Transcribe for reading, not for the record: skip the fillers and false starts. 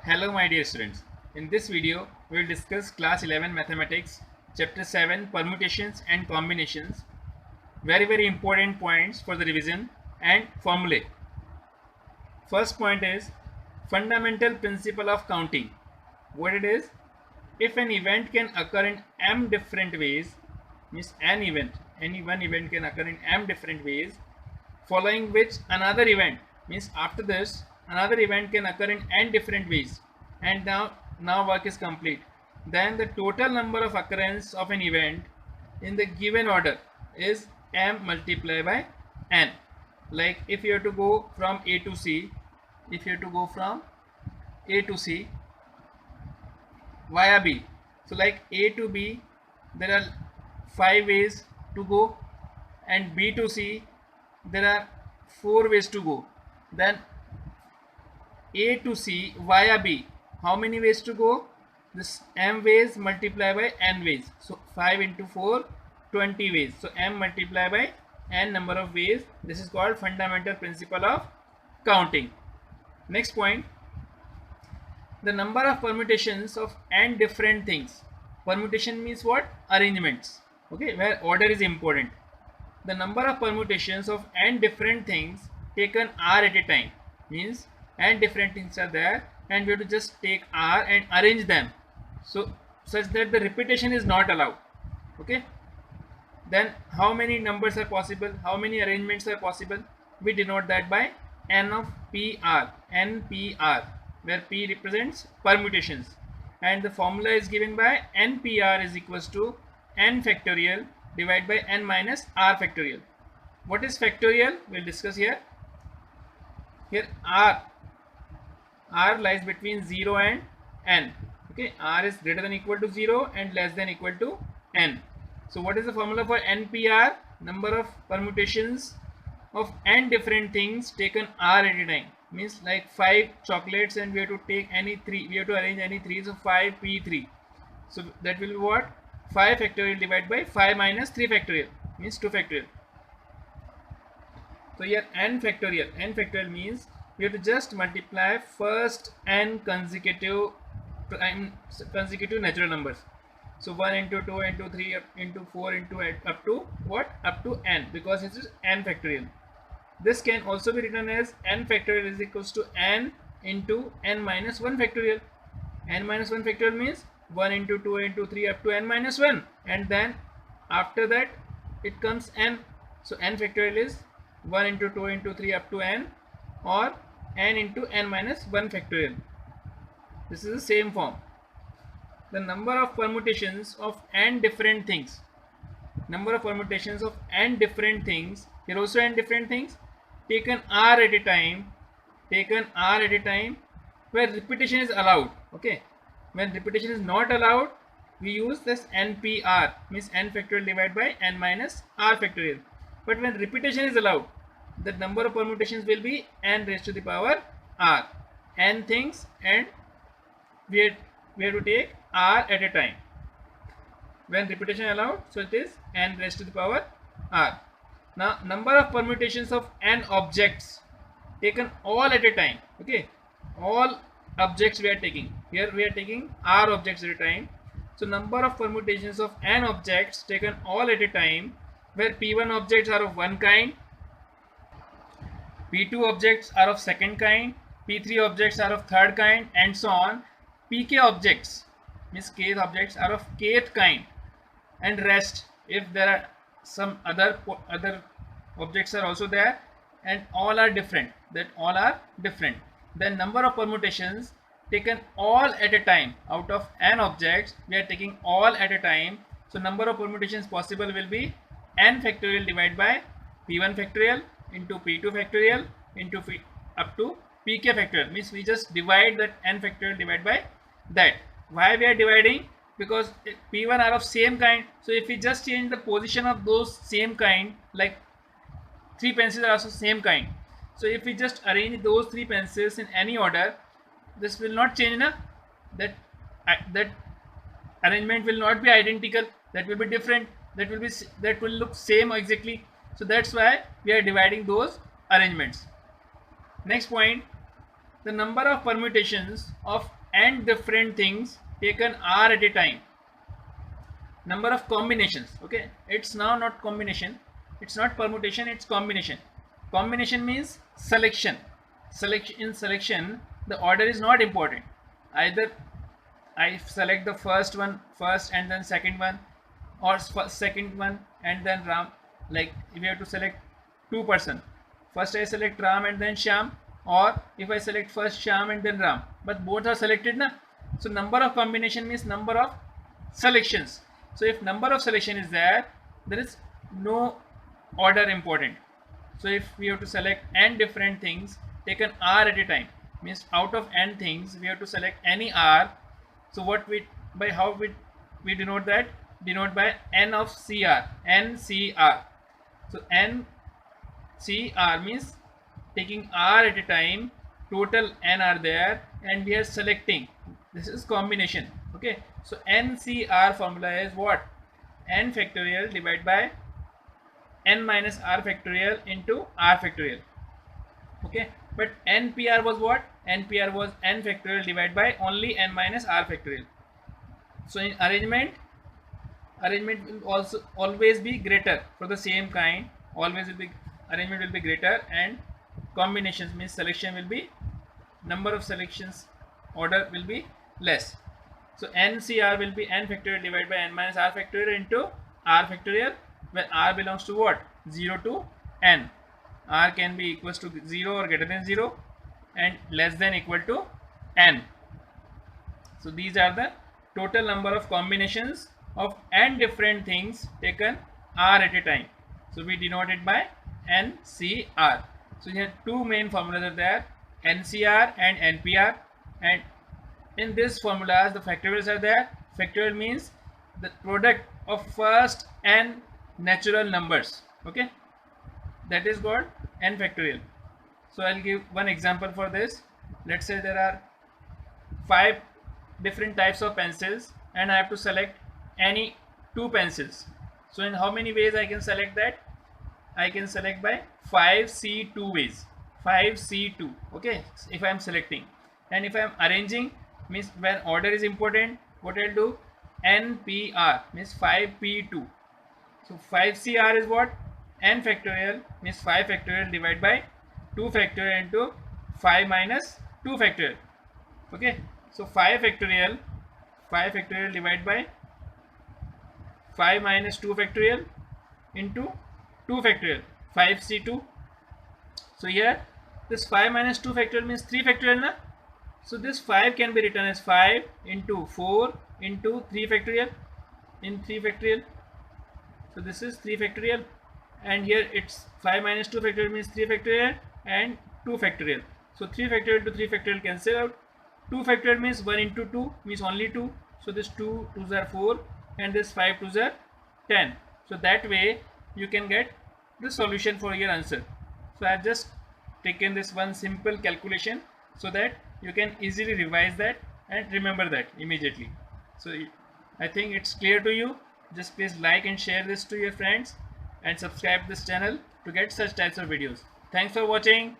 Hello my dear students. In this video, we will discuss class 11 mathematics, chapter 7 permutations and combinations. Very important points for the revision and formulae. First point is fundamental principle of counting. What it is? If an event can occur in m different ways, means any one event can occur in m different ways, following which another event, means after this another event can occur in n different ways, and now work is complete, then the total number of occurrence of an event in the given order is m multiplied by n. Like if you have to go from a to c, via b, so like a to b there are 5 ways to go, and b to c there are 4 ways to go. Then a to c via b, how many ways to go? This m ways multiplied by n ways, so 5 into 4, 20 ways. So m multiplied by n number of ways. This is called fundamental principle of counting. Next point, the number of permutations of n different things. Permutation means what? Arrangements, okay, where order is important. The number of permutations of n different things taken r at a time, means n different things are there and we have to just take r and arrange them so such that the repetition is not allowed. Okay, then how many numbers are possible, how many arrangements are possible? We denote that by n of npr, where p represents permutations, and the formula is given by npr is equals to n factorial divided by n minus r factorial. What is factorial? We'll discuss here. Here r lies between 0 and n. Okay, r is greater than equal to 0 and less than equal to n. So what is the formula for npr? Number of permutations of n different things taken r at a time. Means like 5 chocolates and we have to take any 3, we have to arrange any 3, so 5 p3. So that will be what? 5 factorial divided by 5 minus 3 factorial, means 2 factorial. So here n factorial means we have to just multiply first n consecutive natural numbers. So 1 into 2 into 3 into 4 into 8 up to what? Up to n, because it is n factorial. This can also be written as n factorial is equals to n into n minus 1 factorial. N minus 1 factorial means 1 into 2 into 3 up to n minus 1, and then after that it comes n. So n factorial is 1 into 2 into 3 up to n, or n into n minus 1 factorial. This is the same form. The number of permutations of n different things. Number of permutations of n different things. Here also n different things taken r at a time, where repetition is allowed. Okay, when repetition is not allowed, we use this npr, means n factorial divided by n minus r factorial. But when repetition is allowed, the number of permutations will be n raised to the power r, n things, and we have to take r at a time. When repetition allowed, so it is n raised to the power r. Now number of permutations of n objects taken all at a time. Okay, all objects we are taking. Here we are taking r objects at a time. So number of permutations of n objects taken all at a time, where p1 objects are of one kind, p2 objects are of second kind, p3 objects are of third kind, and so on. Pk objects, means kth objects, are of kth kind, and rest, if there are some other objects are also there, and all are different, then number of permutations taken all at a time out of n objects, we are taking all at a time. So number of permutations possible will be n factorial divided by p1 factorial into p2 factorial into up to pk factorial, means we just divide that n factorial divided by that. Why we are dividing? Because p1 are of same kind, so if we just change the position of those same kind, like 3 pencils are also same kind, so if we just arrange those 3 pencils in any order, this will not change enough. That arrangement will not be identical, that will be different, that will look same exactly. So that's why we are dividing those arrangements. Next point, the number of permutations of n different things taken are at a time. Number of combinations. Okay, it's now not combination, it's not permutation, it's combination. Combination means selection. In selection, the order is not important. Either I select the first one first and then second one, or second one and then Ram. Like if you have to select two person, first I select Ram and then Shyam, or if I select first Shyam and then Ram, but both are selected na. So number of combination means number of selections. So if number of selection is there is no order important. So if we have to select n different things taken r at a time, means out of n things we have to select any r. So what we, by how we denote that? Denote by n of cr, ncr. So ncr means taking r at a time, total n are there and we are selecting. This is combination. Okay, so ncr formula is what? N factorial divided by n minus r factorial into r factorial. Okay, but npr was what? Npr was n factorial divided by only n minus r factorial. So in arrangement will also always be greater for the same kind, always will be, arrangement will be greater, and combinations means selection will be, number of selections order will be less. So ncr will be n factorial divided by n minus r factorial into r factorial, when r belongs to what? 0 to n. R can be equals to 0 or greater than 0 and less than equal to n. So these are the total number of combinations of n different things taken r at a time. So we denote it by ncr. So here two main formulas are there, ncr and npr, and in this formulas the factorials are there. Factorial means the product of first n natural numbers. Okay, that is called n factorial. So I'll give one example for this. Let's say there are 5 different types of pencils and I have to select any 2 pencils. So in how many ways I can select that? I can select by 5C2 ways. 5C2. Okay, if I am selecting, and if I am arranging, means when order is important, what I'll do? NPR means 5P2. So 5CR is what? N factorial means 5 factorial divided by 2 factorial into 5 minus 2 factorial. Okay, so 5 factorial divided by 5 minus 2 factorial into 2 factorial, 5C2. So here this 5 minus 2 factorial means 3 factorial na? So this 5 can be written as 5 into 4 into 3 factorial in 3 factorial. So this is 3 factorial, and here it's 5 minus 2 factorial means 3 factorial and 2 factorial. So 3 factorial to 3 factorial cancel out. 2 factorial means 1 into 2 means only 2. So this 2 2s are 4 and this 5 2s are 10. So that way you can get the solution for your answer. So I have just taken this one simple calculation so that you can easily revise that and remember that immediately. So I think it's clear to you. Just please like and share this to your friends and subscribe this channel to get such types of videos. Thanks for watching.